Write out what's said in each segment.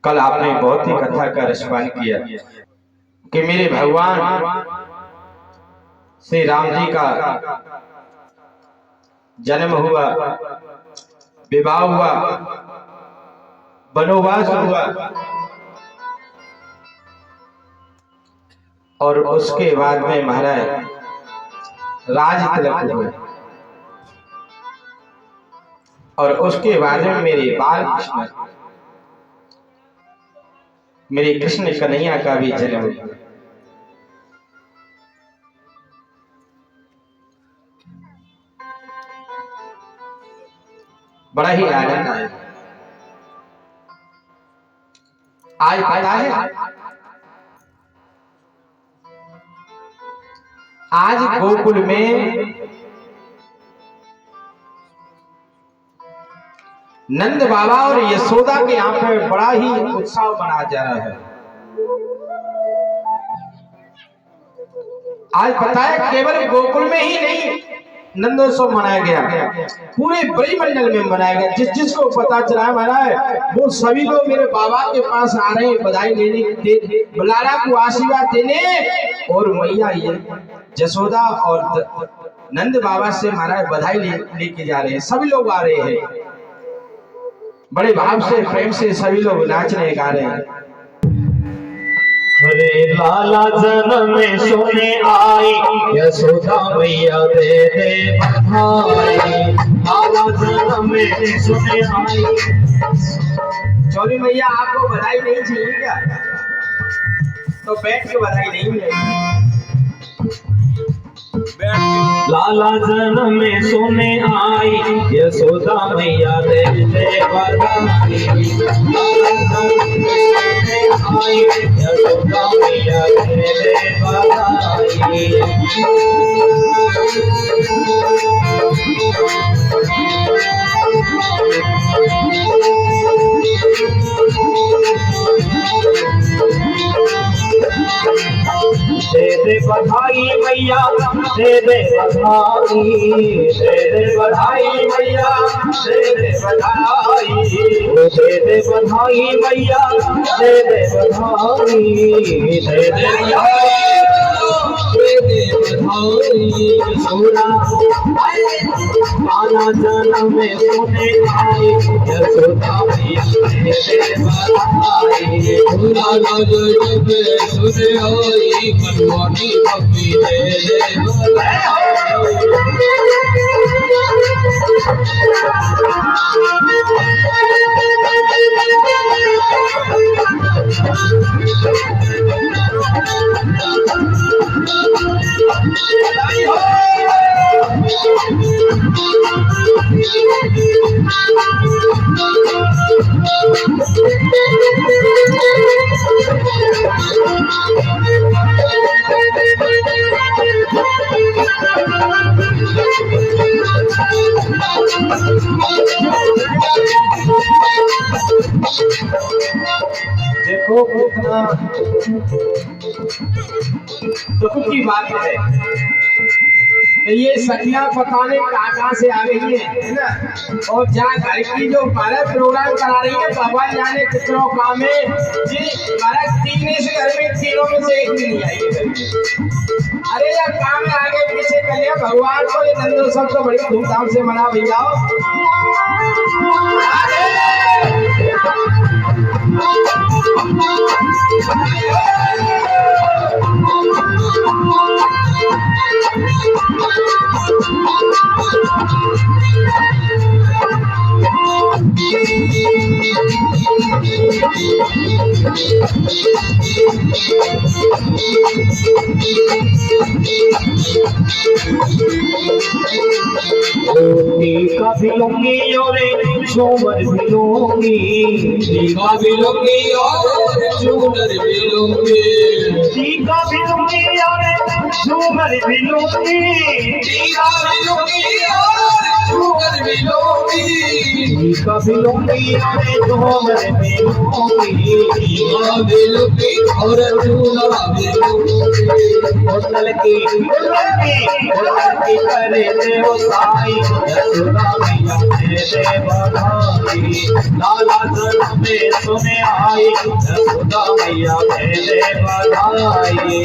कल आपने बहुत ही कथा का रसपान किया कि मेरे भगवान श्री राम जी का जन्म हुआ, विवाह हुआ, वनवास हुआ और उसके बाद में महाराज राज तिलक हुआ और उसके बाद में मेरे बाल कृष्ण, मेरे कृष्ण कन्हैया का भी जन्म हुआ। बड़ा ही आनंद आया। आज पता है, आज गोकुल में नंद बाबा और यशोदा के यहाँ पे बड़ा ही उत्सव मनाया जा रहा है। आज पता है केवल गोकुल में ही नहीं नंदोत्सव मनाया गया, पूरे ब्रजमंडल में मनाया गया। जिस जिसको पता चला है महाराज वो सभी लोग मेरे बाबा के पास आ रहे हैं बधाई लेने, बुलारा को आशीर्वाद देने, और मैया यशोदा और नंद बाबा से महाराज बधाई लेके जा रहे हैं। सभी लोग आ रहे हैं, बड़े भाव से प्रेम से सभी लोग नाच रहे गा रहे हैं। अरे लाला जन्म में सोने आई, यशोदा मैया दे दे बधाई। लाला जन्म में सोने आई। चौरी मैया आपको बधाई नहीं चाहिए क्या? तो बैठ के बधाई नहीं मिलेगी। लाला जन्म में सोने आई, यशोदा मैया दे दे बधाई। लाला जन्म में आई, यशोदा मैया दे दे बधाई। दे दे बधाई मैया, दे दे बधाई, दे दे बधाई मैया, दे दे बधाई, दे दे बधाई मैया, दे दे बधाई, दे दे बधाई, दे दे बधाई। सोना लाला जन्म में सोने आई, यशोदा मैया दे दे बधाई। लाला जन्म में सोने आई, मनवानी भक्ति दे दे बधाई। देखो कितना दुख की बात है कि ये सखियां पकाने कहाँ से आ गई है ना, और जहाँ घर की जो भारत प्रोग्राम करा रही है बाबा जाने कितनों काम है जी। भारत तीन से घर में तीनों में से एक भी नहीं आई। अरे यार काम में आगे पीछे करिए, भगवान को ये नंदोत्सव तो बड़ी धूमधाम से मना भैया। टीका भी लूंगी और झूमर भी लूंगी, टीका भी लूंगी और झूमर भी लूंगी, टीका भी लूंगी और झूमर भी लूंगी, टीका भी लूंगी और झूमर मिलोगी कभी लूंगी अरे झूमर मिलोगी मिलोगी और झूला मिलोगी लड़की करे देव साई यशोदा मैया दे बधाई लाला जन्म में सुने आई यशोदा मैया दे बधाई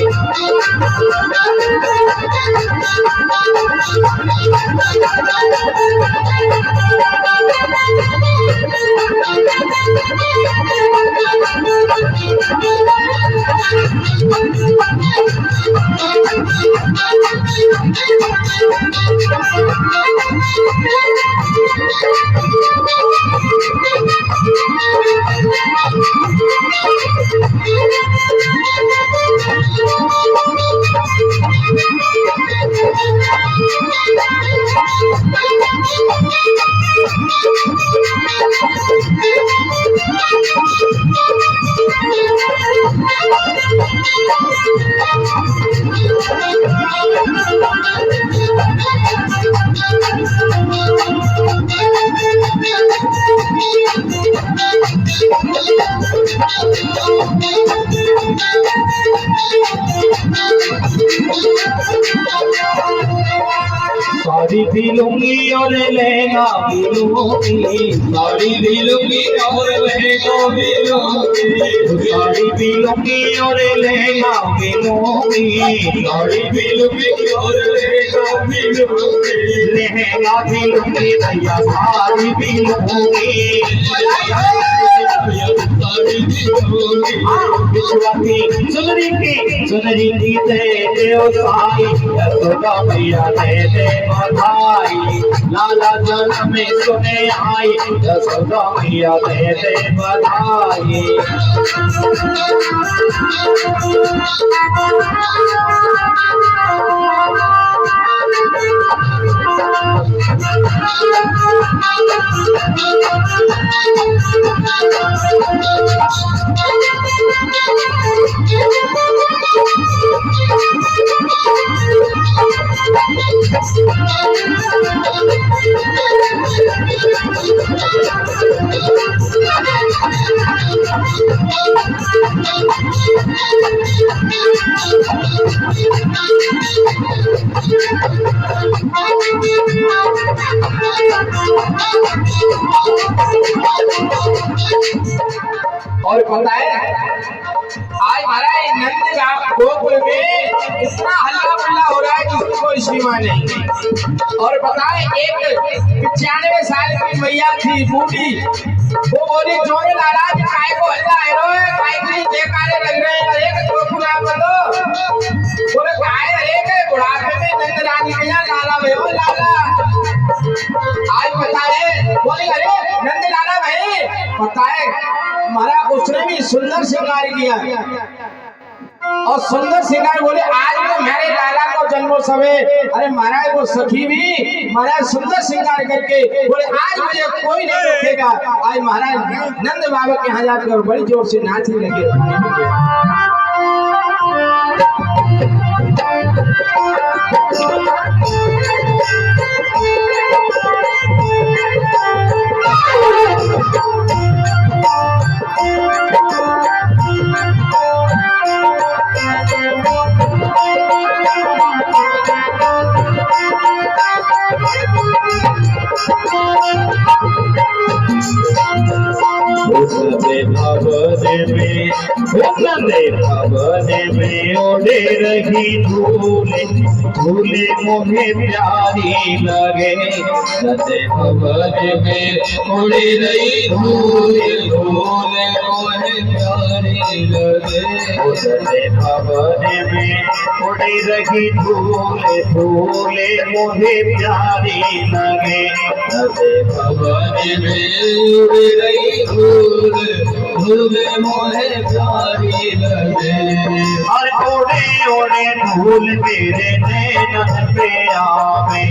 साड़ी भी लूंगी और लहंगा भी लूंगी साड़ी भी लूंगी और लहंगा भी लूंगी साड़ी भी लूंगी और लहंगा भी लूंगी साड़ी भी लूंगी और लहंगा भी लूंगी लहंगा भी लूंगी भैया साड़ी भी लूंगी साड़ी भी लूंगी विश्वासी सुंदरी की दे देव साई यशोदा मैया दे बधाई लाला जन्म में सुने आई यशोदा मैया दे बधाई और बताए आज हमारा नंद गोकुल में इतना हल्ला गुल्ला हो रहा है जिसकी कोई सीमा नहीं। और बताए एक 95 साल की मैया थी बूढ़ी, वो बोली जोरे नाराज काय को हल्ला है रो काय की जयकारे लग रहे हैं एक गोकुल आप बोलो बोले काय एक बुढ़ापे में नंद रानी मैया लाला भाई ओ लाला आज बताए बोले अरे नंद लाला भाई बताए हमारा उसने भी सुंदर श्रृंगार किया और सुंदर श्रृंगार बोले आज तो मेरे लाला को जन्मोत्सव है। अरे महाराज वो सखी भी महाराज सुंदर श्रृंगार करके बोले आज मुझे कोई नहीं रोकेगा। आज महाराज नंद बाबा के यहाँ जाकर बड़ी जोर से नाचने लगे। भवन में ओढ़े रही धूले धूले मोहे प्यारी लगे सते भवन में उड़ी रही धूले धूले मोहे प्यारी लगे सते भवन में उड़ी रही धूले धूले मोहे प्यारी लगे सते भवन में उड़ी रही धूले धूले मोहे प्यारी लगे और ओढ़े ओढ़े धूल मेरे नैनन पे आवे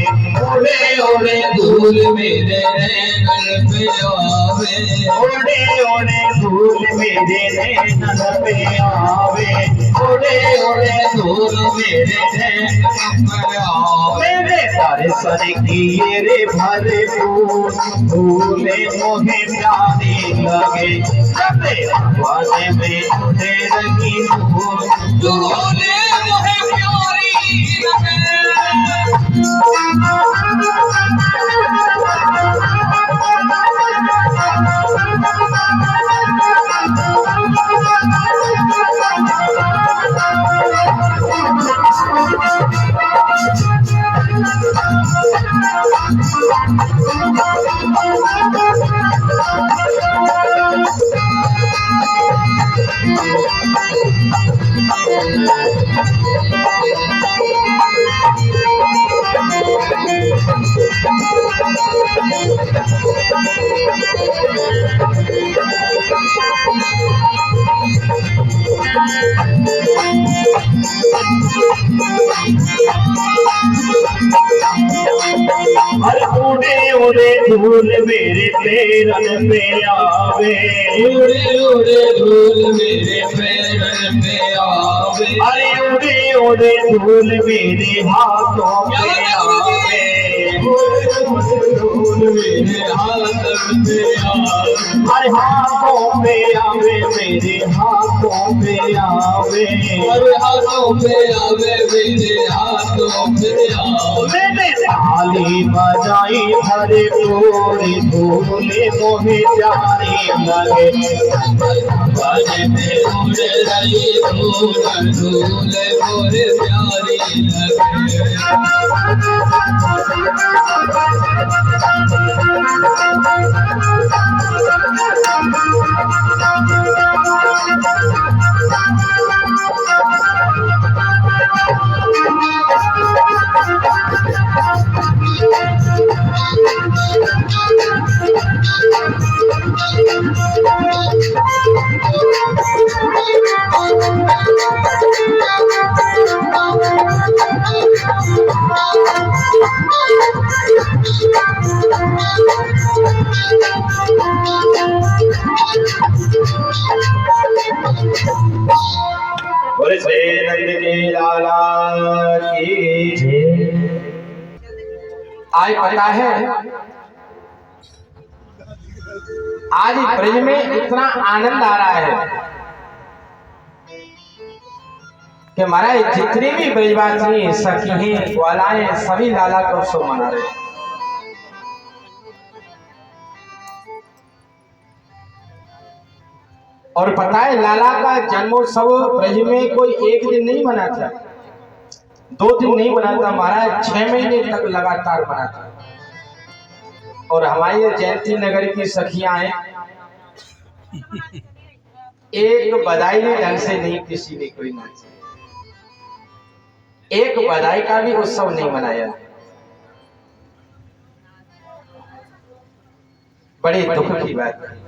ओढ़े ओढ़े धूल मेरे नैनन पे आवे ओढ़े ओढ़े धूल मेरे नैनन पे आवे ओढ़े ओढ़े धूल मेरे नैनन पे आवे मेरे दर्शन किए रे भरे भूले मोहे प्यारे लगे जब मन में तेरे की झूले मोहे प्यारी लगे। उड़े उड़े धूल मेरे पैरन पे आवे, उड़े उड़े धूल मेरे पैरन पे आवे, अरे उड़े उड़े धूल मेरे हाथों पे आवे, धूल मेरे हाथों पे आवे, अरे हाथों पे आवे मेरे हाथों पे आवे, अरे हाथों पे आवे मेरे हाथों पे आवे। मैंने ताली बजाई हरे पूरी धूले मोहे प्यारी लगे, बाजे में उड़ रही धूल धूले मोहे प्यारी लगे। बोले श्री नंद के लाला की जय। आज पता है आज ब्रज में इतना आनंद आ रहा है कि महाराज जितनी भी ब्रजवासी सखी ग्वालाएं सभी लाला को उत्सव मना रहे। और पता है लाला का जन्मोत्सव ब्रज में कोई एक दिन नहीं मनाता, 2 दिन नहीं मनाता महाराज, 6 महीने तक लगातार मनाता। और हमारी जयंती नगर की सखियां हैं, एक बधाई ने ढंग से नहीं किसी ने कोई नाचा, एक बधाई का भी उत्सव नहीं मनाया। बड़े दुख की बात है।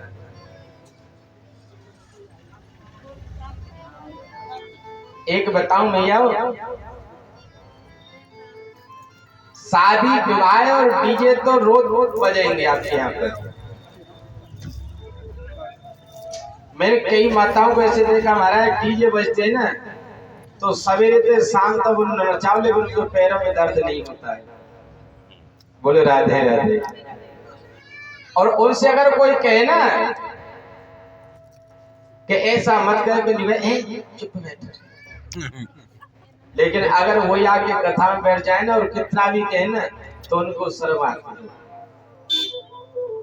एक बताऊं भैया, शादी विवाह और डीजे तो रोज रोज बजेंगे आपके यहाँ पर। मैंने कई माताओं को ऐसे देखा महाराज डीजे बजते हैं ना तो सवेरे से शाम तक उन नचाओ, लेकिन उनके पैरों में दर्द नहीं होता है। बोले राधे राधे। और उनसे अगर कोई कहे ना कि ऐसा मत कर के चुप बैठ, लेकिन अगर वही आके कथा में बैठ जाए ना और कितना भी कहे ना तो उनको शर्म आती है।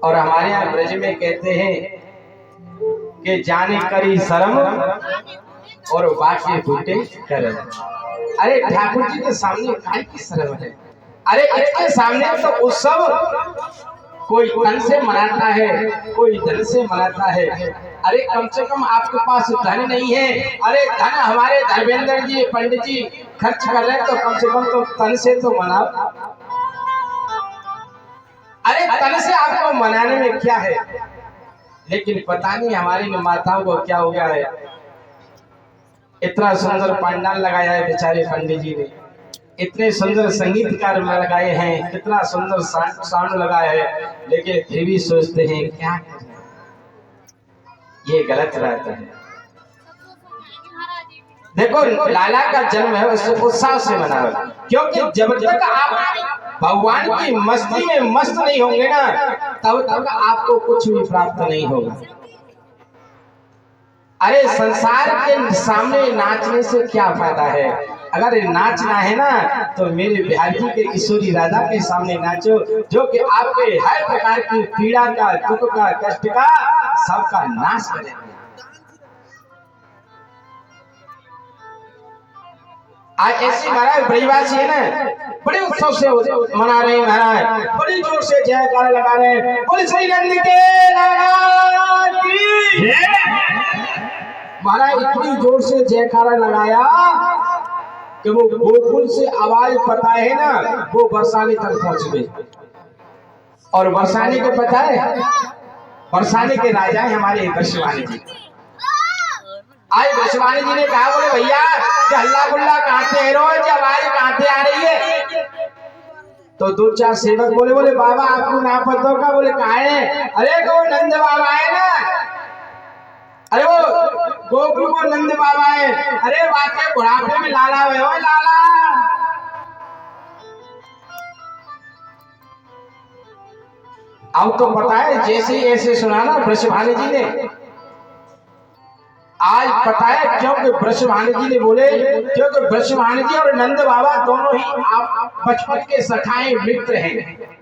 और हमारे यहाँ ब्रज में कहते हैं कि जाने करी शर्म और बाकी फूटे करम। अरे ठाकुर जी के सामने काय की शर्म है? अरे इसके सामने तो उत्सव कोई तन से मनाता है, कोई धन से मनाता है। अरे कम से कम आपके पास धन नहीं है, अरे धन हमारे धर्मेंद्र जी पंडित जी खर्च कर रहे हैं तो कम से कम तो तन से तो मनाओ। अरे तन से आपको मनाने में क्या है? लेकिन पता नहीं हमारी माताओं को क्या हो गया है। इतना सुंदर पंडाल लगाया है बेचारे पंडित जी ने, इतने सुंदर संगीतकार लगाए हैं, कितना सुंदर साउंड लगाया है, लेकिन फिर भी सोचते हैं क्या करें, ये गलत रहता है। देखो लाला का जन्म है उसे उत्साह से मनाओ, क्योंकि जब तक आप भगवान की मस्ती में मस्त नहीं होंगे ना, तब तक आपको कुछ भी प्राप्त नहीं होगा। अरे संसार के सामने नाचने से क्या फायदा है? अगर नाचना है ना तो मेरे बिहार जी के किशोरी राधा के सामने नाचो, जो कि आपके हर प्रकार की पीड़ा का, दुख का, कष्ट का सबका नाश करेंगे। आज ऐसे महाराज ब्रजवासी है ना, बड़े उत्सव से मना रहे हैं महाराज, बड़ी जोर से जयकार लगा रहे हैं, बोले श्री नंद के लाला की महाराज। इतनी जोर से जयकारा लगाया कि वो गोकुल से आवाज पता है ना, वो बरसाने तक पहुंच गए। और बरसाने के पता है, बरसाने के राजा है हमारे बृषवाणी जी। आज बृषवाणी जी ने कहा, बोले भैया हल्ला गुल्ला काटे हैं रोज, आवाज काटे आ रही है। तो दो चार सेवक बोले, बोले बाबा आपको ना पता होगा। बोले कहा है? अरे वो नंद बाबा है ना, अरे वो गोकुल को नंद बाबा है। अरे वाकई बुढ़ापे में लाला हुए हो लाला। अब तो पता है, जैसे ऐसे सुना ना बृषवाणी जी ने, आज पता है क्योंकि बृषवाणी जी ने बोले, क्योंकि बृषवाणी जी और नंद बाबा दोनों ही आप बचपन के सखाए मित्र हैं।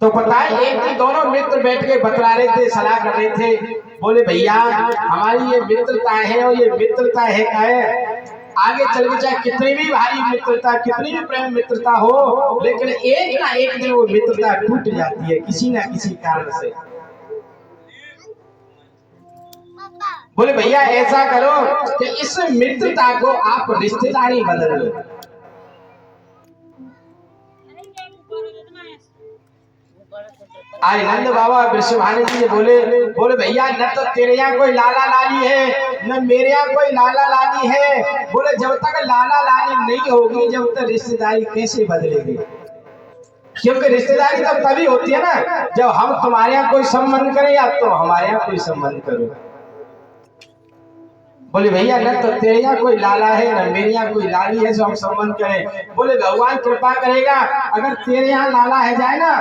तो पता है एक दिन दोनों मित्र बैठ के बतला रहे थे, सलाह कर रहे थे। बोले भैया हमारी ये मित्रता है और ये मित्रता है क्या है, आगे चल के चाहे कितनी भी भारी मित्रता, कितनी भी प्रेम मित्रता हो, लेकिन एक ना एक दिन वो मित्रता टूट जाती है किसी ना किसी कारण से। बोले भैया ऐसा करो कि इस मित्रता को आप रिश्तेदारी बदल लो। आज नंद बाबा बृषवाणी जी ने बोले, बोले भैया न तो तेरे यहाँ कोई लाला लाली है, न मेरे यहाँ कोई लाला लाली है। बोले जब तक लाला लाली नहीं होगी, जब तक रिश्तेदारी कैसे बदलेगी? क्योंकि रिश्तेदारी तब तभी होती है ना जब हम तुम्हारे यहाँ कोई संबंध करें या तुम हमारे यहाँ कोई संबंध करो। बोले भैया न तो तेरे यहाँ कोई लाला है, न मेरे यहाँ कोई लाली है जो हम संबंध करें। बोले भगवान कृपा करेगा, अगर तेरे यहाँ लाला है जाए ना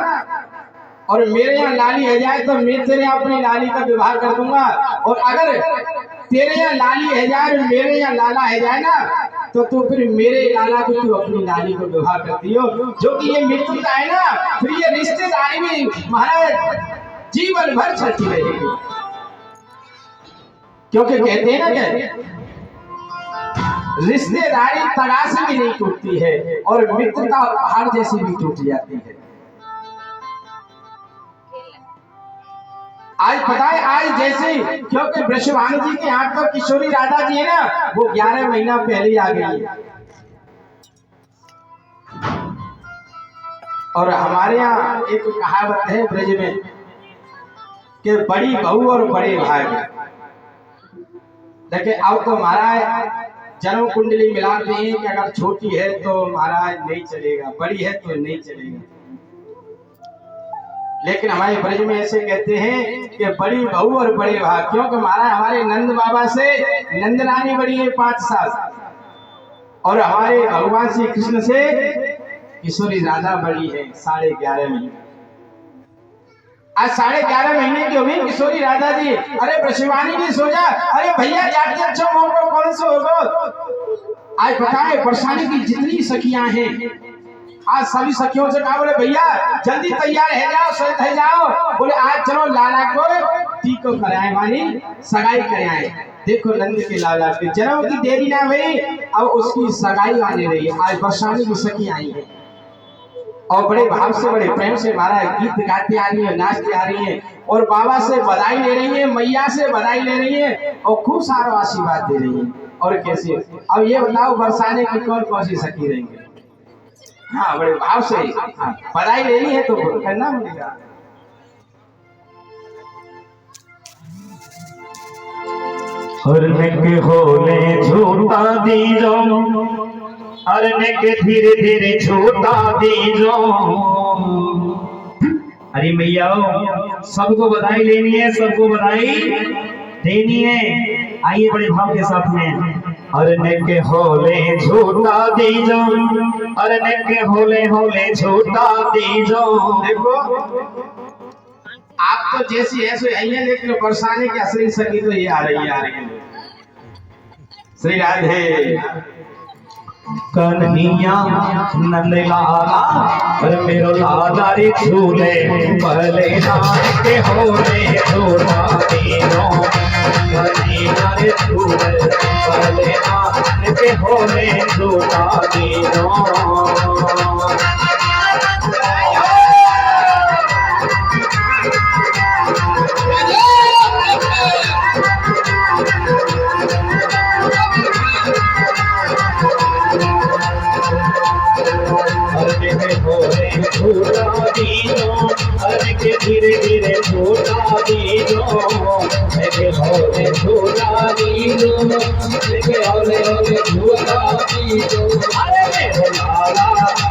और मेरे यहाँ लाली है जाए तो मैं तेरे यहाँ अपनी लाली का विवाह कर दूंगा, और अगर तेरे यहाँ लाली है जाए और मेरे यहाँ लाला है जाए ना तो तू फिर मेरे लाला को तू अपनी लाली को विवाह करती हो। जो कि ये मित्रता है ना, फिर ये रिश्तेदारी भी महाराज जीवन भर चलती रहेगी। क्योंकि कहते हैं ना कि रिश्तेदारी तराशी भी नहीं टूटती है और मित्रता पहाड़ जैसी भी टूट जाती है। आज पता है, आज जैसे क्योंकि बृषवाणी जी के यहाँ तो किशोरी राधा जी है ना, वो 11 महीना पहले ही आ गई है। और हमारे यहाँ एक कहावत है ब्रज में कि बड़ी बहू और बड़े भाई। देखिए अब तो महाराज जन्म कुंडली मिलाते हैं कि अगर छोटी है तो महाराज नहीं चलेगा, बड़ी है तो नहीं चलेगा। लेकिन हमारे ब्रज में ऐसे कहते हैं कि बड़ी बहू और बड़े भाई, क्योंकि हमारे नंद बाबा से नंदरानी बड़ी है 5 साल, और हमारे भगवान श्री कृष्ण से किशोरी राधा बड़ी है 11.5 महीने। आज 11.5 महीने की होगी किशोरी राधा जी। अरे बृषवाणी जी सो जा, अरे भैया जाते अच्छा मौका कौन से होगा। आज बताए बरसाने की जितनी सखियां हैं, आज सभी सखियों से कहा, बोले भैया जल्दी तैयार है जाओ, सहित है जाओ। बोले आज चलो लाला को टीको कराए, वाली सगाई कराए। देखो नंद के लाला के जन्म की देरी ना हुई, अब उसकी सगाई आने रही है। आज बरसाने की सखी आई है और बड़े भाव से, बड़े प्रेम से महाराज गीत गाते आ रही है, नाचते आ रही है, और बाबा से बधाई ले रही है, मैया से बधाई ले रही है, और खूब सारा आशीर्वाद दे रही है। और कैसे, अब ये बताओ बरसाने की कौन कौन सी सखी रहेंगे? हाँ बड़े भाव से बधाई लेनी है तो करना पड़ेगा। हरने के होले झूठा दीजो, हरने के धीरे धीरे झूठा दीजो। अरे मैया सबको बधाई लेनी है, सबको बधाई देनी है। आइए बड़े भाव के साथ में अरे के होले झूठा दीजो, अरे के होले होले झूठा दीजो। देखो आप तो जैसी ऐसे आई है, लेकिन बरसाने की असली सगी तो ये आ रही है। श्री राधे कन्हैया नंद लाला, अरे मेरो लाला रे झूले पहले नाथ के होले झूठा दीजो। कन्हैया रे झूले पहले नाथ के होले झूठा दीजो। धीरे धीरे झूठा दीजो, होले झूठा दीजो, होले होले झूठा दीजो। अरे मेरे लाला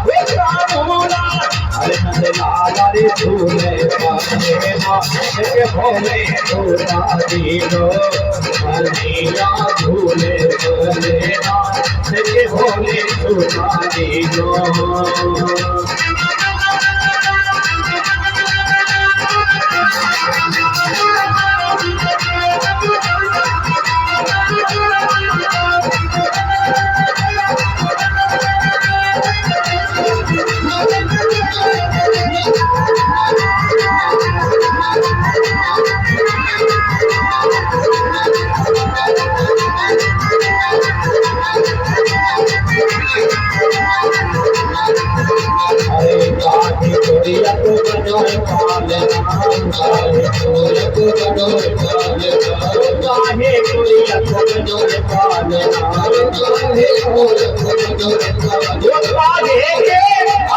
वे कानूना, अरे नंद लाला रे झूले पाले माँ होले झूठा दीजो। कन्हैया झूले पहले नाथ के होले झूठा दीजो। कोरिया को बनोए पाले काहे कोरिया को बनोए पाले काहे कोरिया को बनोए पाले काहे कोरिया को बनोए पाले के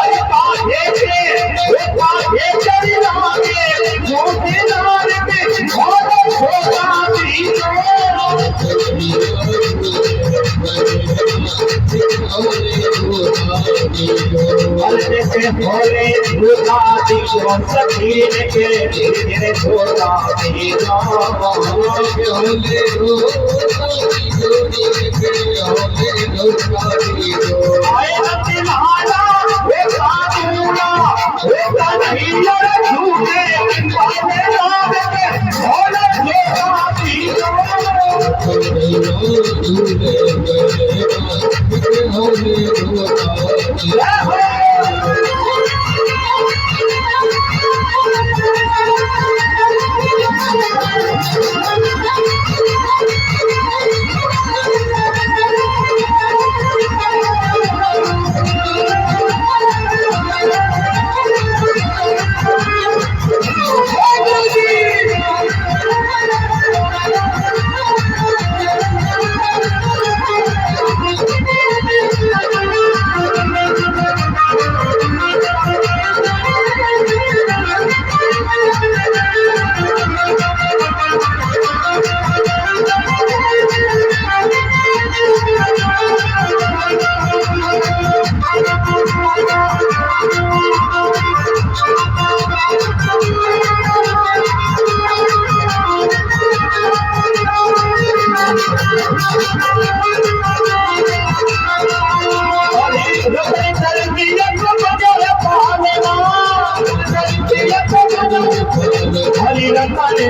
अरे काहे के काहे चली लागे मोती नार के और छोटा दीजो। होले झूठा दीजो सखीन के धीरे झूठा दीजो। होले झूठा दीजो। आए नंदी लाला वे कानूना, वे कन्हैया झूले पाले नाथ के होले झूठा दीजो। होले झूठा दीजो।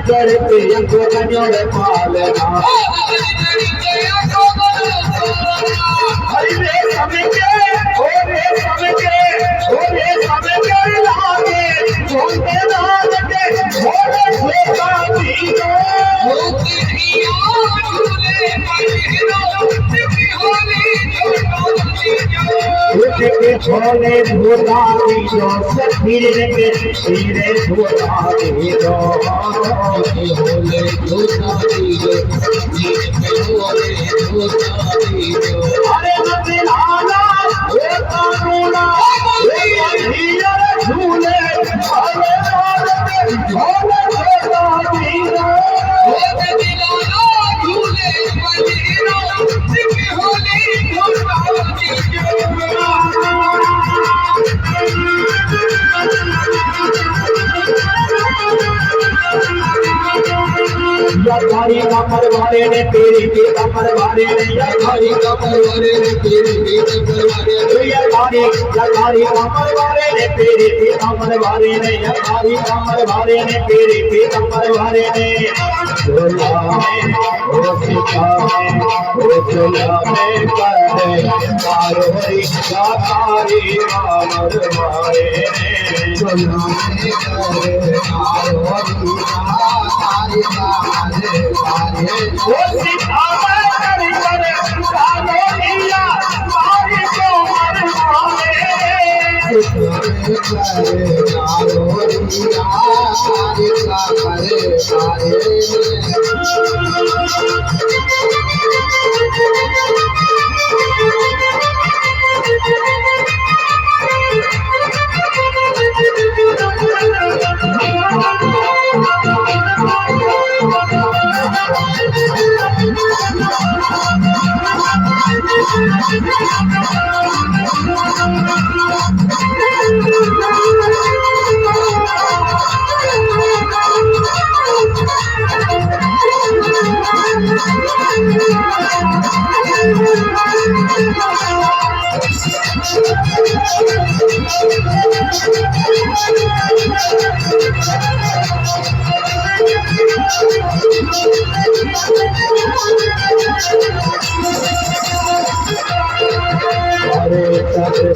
करते यंको कन्योड़े पालना हरि रे समके ओरे समके लागे झोंके नाद के ओरे झोंका दीजो झोंके दिया झूले पढ़िनो सिद्धि होली झोंका दीजो के झोले झोला दीजो सखीर के धीरे झोला दीजो होले झोला दीजो होले झोला दीजो अरे नदी लाला हे कानूना हे धीरे झूले अरे नाद के झोले झोला दीजो नदी लाला झूले पढ़िनो सिद्धि होली झोला दीजो या तारी कमर वाले ने तेरी की कमर वाले ने या तारी कमर वाले ने तेरी की कमर वाले ने या तारी कमर वाले ने तेरी की कमर वाले ने या तारी कमर वाले ने तेरी की कमर वाले ने चोला में ओ सीता में ओ चोला में करे मारोरी या तारी कमर वाले ने चोला में करे मारोरी तारी कमर वाले ओ सीता में करे मारोरिया तारी कमर वाले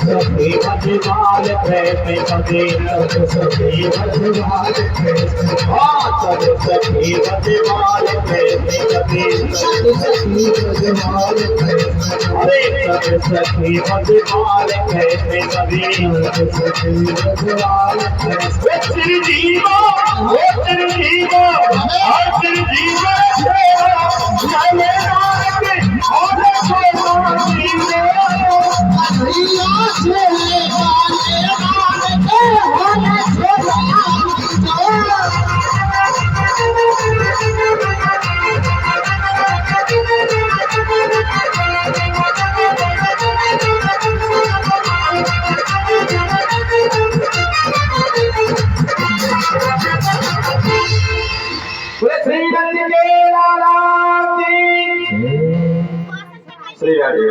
सखी बदमाल प्रेम कभी तब सखी बदमाल तब सखी बदमाल प्रेम कभी तब सखी बदमाल अरे तब सखी बदमाल प्रेम कभी तब सखी बदमाल तेरी जीवा तेरी जीवा तेरी जीवा जाने के और श्री नंदी के लाला की श्री राधे।